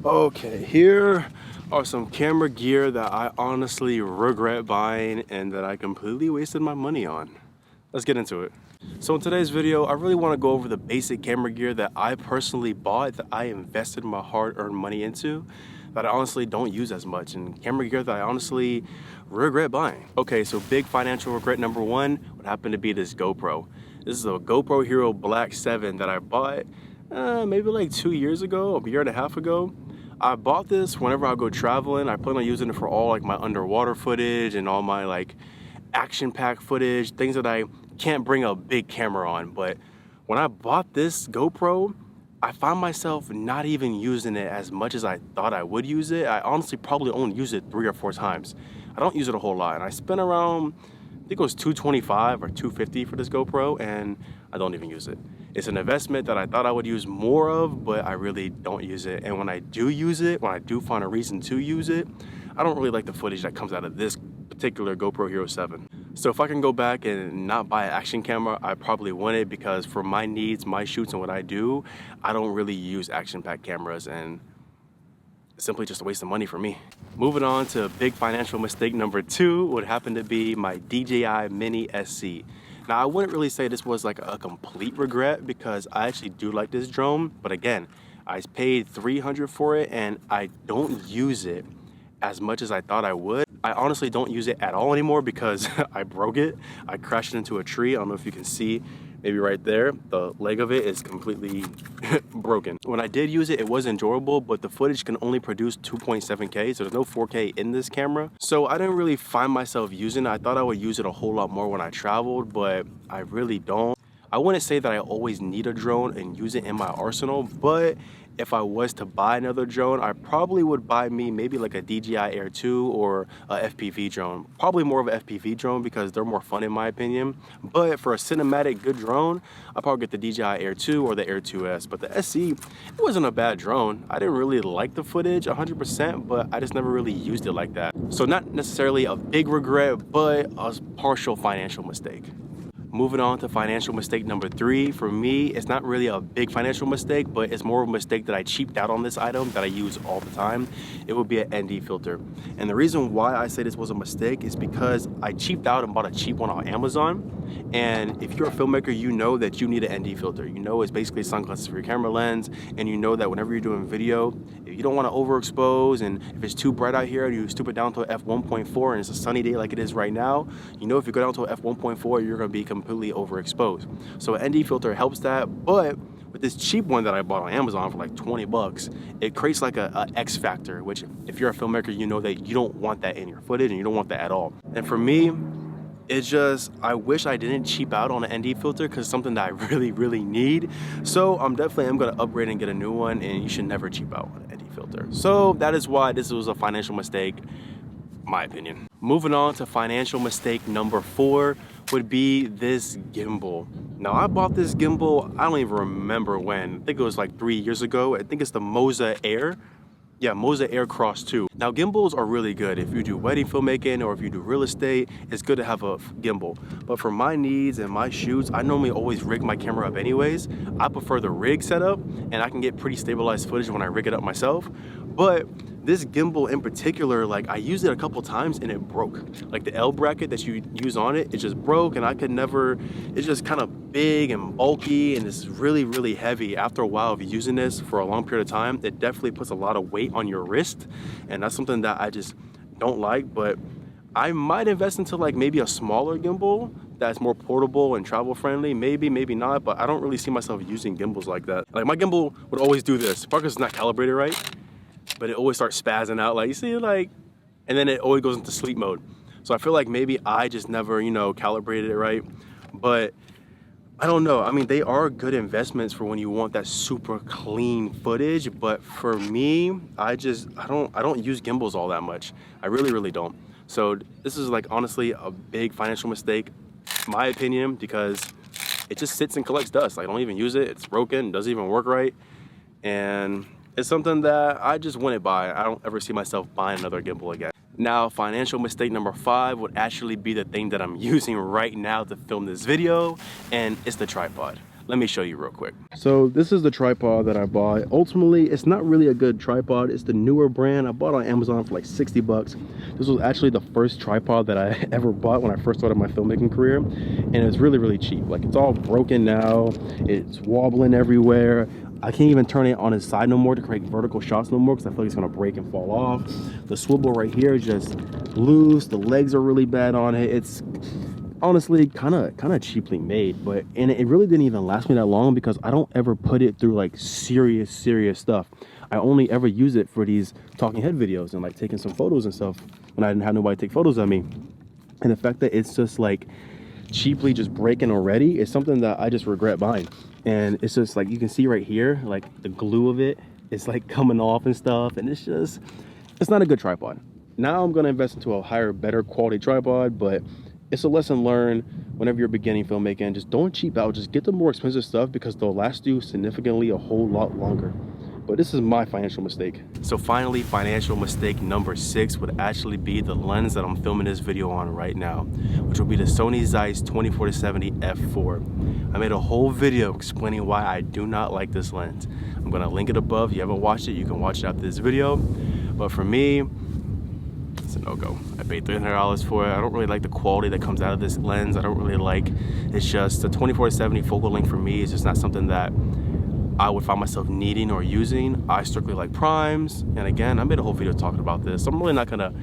Okay, here are some camera gear that I honestly regret buying and that I completely wasted my money on. Let's get into it. So in today's video, I really want to go over the basic camera gear that I personally bought, that I invested my hard-earned money into, that I honestly don't use as much, and camera gear that I honestly regret buying. Okay, so big financial regret number one would happen to be this GoPro. This is a GoPro Hero Black 7 that I bought maybe like 2 years ago, a year and a half ago. I bought this whenever I go traveling. I plan on using it for all like my underwater footage and all my like action-packed footage, things that I can't bring a big camera on. But when I bought this GoPro, I found myself not even using it as much as I thought I would use it. I honestly probably only use it 3 or 4 times. I don't use it a whole lot, and I spent around, I think it was $225 or $250 for this GoPro, and I don't even use it. It's an investment that I thought I would use more of, but I really don't use it. And when I do use it, when I do find a reason to use it, I don't really like the footage that comes out of this particular GoPro Hero 7. So if I can go back and not buy an action camera, I probably wouldn't, because for my needs, my shoots and what I do, I don't really use action-packed cameras, and it's simply just a waste of money for me. Moving on to big financial mistake number 2 would happen to be my DJI Mini SE. Now, I wouldn't really say this was like a complete regret, because I actually do like this drone, but again, I paid $300 for it and I don't use it as much as I thought I would. I honestly don't use it at all anymore because I broke it. I crashed into a tree. I don't know if you can see, maybe right there, the leg of it is completely broken. When I did use it, it was enjoyable, but the footage can only produce 2.7K, so there's no 4K in this camera. So I didn't really find myself using it. I thought I would use it a whole lot more when I traveled, but I really don't. I wouldn't say that I always need a drone and use it in my arsenal, but if I was to buy another drone, I probably would buy me maybe like a DJI Air 2 or a FPV drone. Probably more of an FPV drone because they're more fun in my opinion. But for a cinematic good drone, I'll probably get the DJI Air 2 or the Air 2S. But the SE, it wasn't a bad drone. I didn't really like the footage 100%, but I just never really used it like that. So not necessarily a big regret, but a partial financial mistake. Moving on to financial mistake number 3, for me, it's not really a big financial mistake, but it's more of a mistake that I cheaped out on this item that I use all the time. It would be an ND filter. And the reason why I say this was a mistake is because I cheaped out and bought a cheap one on Amazon. And if you're a filmmaker, you know that you need an ND filter. You know it's basically sunglasses for your camera lens, and you know that whenever you're doing video, if you don't want to overexpose, and if it's too bright out here, you stoop it down to a f1.4 and it's a sunny day like it is right now, you know if you go down to a f1.4, you're going to be completely overexposed. So an ND filter helps that, but with this cheap one that I bought on Amazon for like 20 bucks, it creates like a X factor, which if you're a filmmaker, you know that you don't want that in your footage and you don't want that at all. And for me, it's just, I wish I didn't cheap out on an ND filter because it's something that I really need. So I'm definitely going to upgrade and get a new one, and you should never cheap out on an ND filter. So that is why this was a financial mistake, my opinion. Moving on to financial mistake number 4 would be this gimbal. Now, I bought this gimbal, I don't even remember when. I think it was like 3 years ago. I think it's the Moza Air. Yeah, Moza Air Cross 2. Now, gimbals are really good. If you do wedding filmmaking or if you do real estate, it's good to have a gimbal. But for my needs and my shoots, I normally always rig my camera up anyways. I prefer the rig setup, and I can get pretty stabilized footage when I rig it up myself. But this gimbal in particular, like I used it a couple times and it broke. Like the L bracket that you use on it, it just broke, and I could never, it's just kind of big and bulky, and it's really heavy. After a while of using this for a long period of time, it definitely puts a lot of weight on your wrist, and that's something that I just don't like. But I might invest into like maybe a smaller gimbal that's more portable and travel friendly, maybe not, but I don't really see myself using gimbals like that. Like my gimbal would always do this. Probably 'cause it's not calibrated right, but it always starts spazzing out, like you see, like, and then it always goes into sleep mode. So I feel like maybe I just never, you know, calibrated it right. But I don't know. I mean, they are good investments for when you want that super clean footage, but for me, I don't use gimbals all that much. I really don't. So this is like honestly a big financial mistake, in my opinion, because it just sits and collects dust. I don't even use it. It's broken, doesn't even work right, and it's something that I just wouldn't buy. I don't ever see myself buying another gimbal again. Now, financial mistake number 5 would actually be the thing that I'm using right now to film this video, and it's the tripod. Let me show you real quick. So this is the tripod that I bought. Ultimately, it's not really a good tripod. It's the newer brand. I bought it on Amazon for like 60 bucks. This was actually the first tripod that I ever bought when I first started my filmmaking career. And it's really, really cheap. Like, it's all broken now. It's wobbling everywhere. I can't even turn it on its side no more to create vertical shots no more because I feel like it's gonna break and fall off. The swivel right here is just loose. The legs are really bad on it. It's honestly kind of cheaply made, and it really didn't even last me that long because I don't ever put it through like serious stuff. I only ever use it for these talking head videos and like taking some photos and stuff when I didn't have nobody take photos of me. And the fact that it's just like cheaply just breaking already is something that I just regret buying. And it's just like, you can see right here, like the glue of it is like coming off and stuff, and it's not a good tripod. Now I'm gonna invest into a higher, better quality tripod, but it's a lesson learned whenever you're beginning filmmaking. Just don't cheap out, just get the more expensive stuff because they'll last you significantly a whole lot longer. But this is my financial mistake. So finally, financial mistake number 6 would actually be the lens that I'm filming this video on right now, which will be the Sony Zeiss 24-70 f4. I made a whole video explaining why I do not like this lens. I'm gonna link it above. If you haven't watched it, you can watch it after this video. But for me, it's a no-go. I paid $300 for it. I don't really like the quality that comes out of this lens. I don't really like, it's just the 24-70 focal length for me is just not something that I would find myself needing or using. I strictly like primes, and again, I made a whole video talking about this, so I'm really not gonna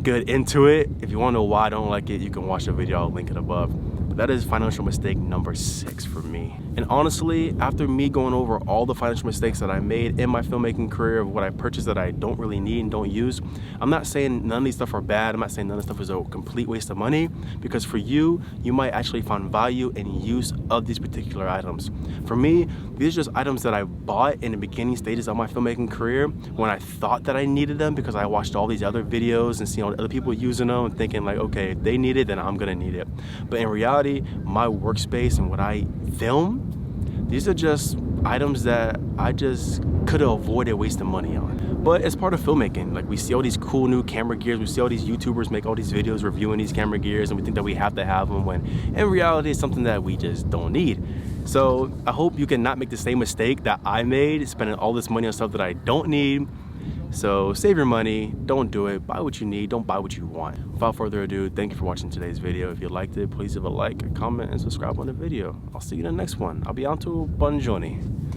get into it. If you want to know why I don't like it, you can watch the video. I'll link it above. But that is financial mistake number 6 for me. And honestly, after me going over all the financial mistakes that I made in my filmmaking career, of what I purchased that I don't really need and don't use, I'm not saying none of these stuff are bad. I'm not saying none of this stuff is a complete waste of money, because for you, you might actually find value and use of these particular items. For me, these are just items that I bought in the beginning stages of my filmmaking career when I thought that I needed them because I watched all these other videos and seen all the other people using them and thinking like, okay, if they need it, then I'm gonna need it. But in reality, my workspace and what I film, these are just items that I just could have avoided wasting money on. But it's part of filmmaking. Like, we see all these cool new camera gears, we see all these YouTubers make all these videos reviewing these camera gears, and we think that we have to have them, when in reality it's something that we just don't need. So I hope you can not make the same mistake that I made, spending all this money on stuff that I don't need. So save your money, don't do it, buy what you need, don't buy what you want. Without further ado, thank you for watching today's video. If you liked it, please leave a like, a comment, and subscribe on the video. I'll see you in the next one. I'll be on to buongiorno.